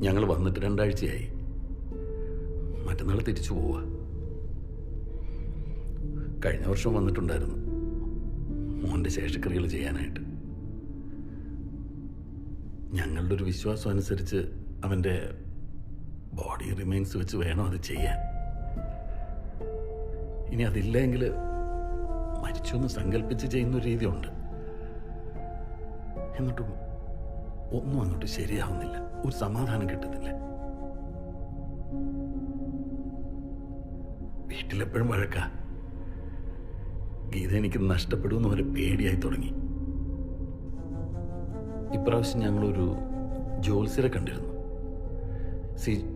ഞങ്ങൾ വന്നിട്ട് 2 ആഴ്ചയായി. മറ്റന്നാൾ തിരിച്ചു പോവുക. കഴിഞ്ഞ വർഷം വന്നിട്ടുണ്ടായിരുന്നു മോൻ്റെ ശേഷക്രിയകൾ ചെയ്യാനായിട്ട്. ഞങ്ങളുടെ ഒരു വിശ്വാസം അനുസരിച്ച് അവൻ്റെ ബോഡി റിമൈൻസ് വെച്ച് വേണം അത് ചെയ്യാൻ. ഇനി അതില്ലെങ്കിൽ മരിച്ചു എന്ന് സങ്കല്പിച്ച് ചെയ്യുന്നൊരു രീതിയുണ്ട്. എന്നിട്ടും ഒന്നും അങ്ങോട്ട് ശരിയാവുന്നില്ല, ഒരു സമാധാനം കിട്ടുന്നില്ല. വീട്ടിലെപ്പോഴും വഴക്ക. ഗീത എനിക്ക് നഷ്ടപ്പെടുമെന്ന് പോലെ പേടിയായി തുടങ്ങി. ഇപ്രാവശ്യം ഞങ്ങളൊരു ജോത്സ്യരെ കണ്ടിരുന്നു.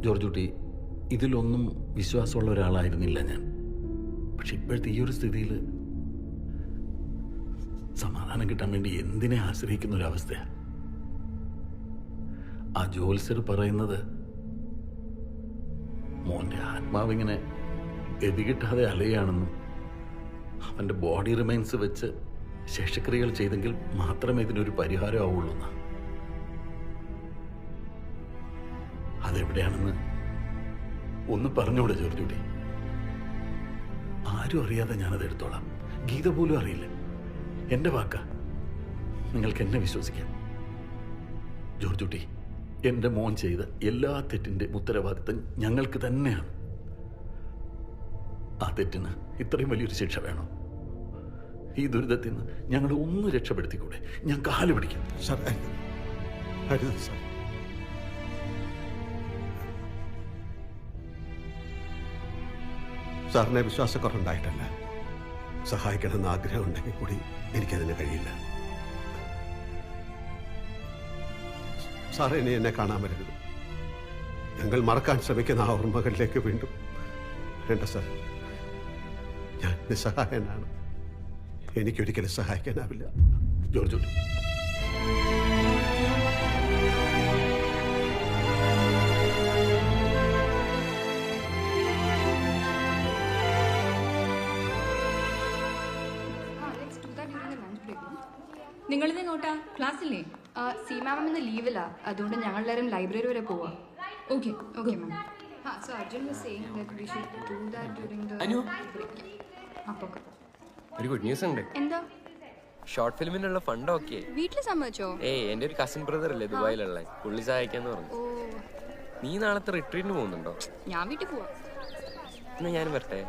ജോർജ് കുട്ടി, ഇതിലൊന്നും വിശ്വാസമുള്ള ഒരാളായിരുന്നില്ല ഞാൻ. പക്ഷെ ഇപ്പോഴത്തെ ഈ ഒരു സ്ഥിതിയിൽ സമാധാനം കിട്ടാൻ വേണ്ടി എന്തിനെ ആശ്രയിക്കുന്ന ഒരവസ്ഥയാണ്. ആ ജോത്സ്യർ പറയുന്നത് മോൻ്റെ ആത്മാവിങ്ങനെ ഗതികിട്ടാതെ അലയാണെന്നും അവൻ്റെ ബോഡി റിമൈൻസ് വെച്ച് ശേഷക്രിയകൾ ചെയ്തെങ്കിൽ മാത്രമേ ഇതിനൊരു പരിഹാരം ആവുള്ളൂ എന്നാ. അതെവിടെയാണെന്ന് ഒന്ന് പറഞ്ഞൂടെ ജോർജ് കുട്ടി? ആരും അറിയാതെ ഞാനത് എടുത്തോളാം. ഗീത പോലും അറിയില്ല. എൻ്റെ വാക്ക, നിങ്ങൾക്ക് എന്നെ വിശ്വസിക്കാം. ജോർജ് കുട്ടി, എൻ്റെ മോൻ ചെയ്ത എല്ലാ തെറ്റിൻ്റെ ഉത്തരവാദിത്തം ഞങ്ങൾക്ക് തന്നെയാണ്. ആ തെറ്റിന് ഇത്രയും വലിയൊരു ശിക്ഷ വേണോ? ഈ ദുരിതത്തിൽ നിന്ന് ഞങ്ങളെ ഒന്ന് രക്ഷപ്പെടുത്തിക്കൂടെ? ഞാൻ കാല് പിടിക്കും. സാറിനെ വിശ്വാസക്കുറവുണ്ടായിട്ടല്ല, സഹായിക്കണമെന്ന് ആഗ്രഹം ഉണ്ടെങ്കിൽ കൂടി എനിക്കതിന് കഴിയില്ല. സാറേ, ഇനി എന്നെ കാണാൻ വരരുത്. ഞങ്ങൾ മറക്കാൻ ശ്രമിക്കുന്ന ആ ഓർമ്മകളിലേക്ക് വീണ്ടും വേണ്ട സാർ. ഞാൻ നിസ്സഹായനാണ്. എനിക്കൊരിക്കലും സഹായിക്കാനാവില്ല. ജോർജ്, നിങ്ങളിത് നോട്ടാ ക്ലാസ്സില്ലേ? സി മാം ഇന്ന് ലീവില്ല, അതുകൊണ്ട് ഞങ്ങളെല്ലാവരും ലൈബ്രറി വരെ പോവാം. Okay okay ma'am. So Arjun was saying that we should do that during the break. അപ്പോൾ ഒരു ഗുഡ് ന്യൂസ് ഉണ്ട്. എന്താ? ഷോർട്ട് ഫിലിമിനുള്ള ഫണ്ട് ഓക്കെ. വീട്ടിൽ സമ്മതിച്ചോ? എന്റെ ഒരു കസിൻ ബ്രദർ അല്ലേ ദുബായിലുള്ള, പുള്ളി സഹായിക്കാന്ന് പറഞ്ഞു. നീ നാളത്തെ റിട്രീറ്റിന് പോകുന്നുണ്ടോ? ഞാൻ വീട്ടിൽ പോവാം. എന്നാ ഞാനും വരട്ടെ.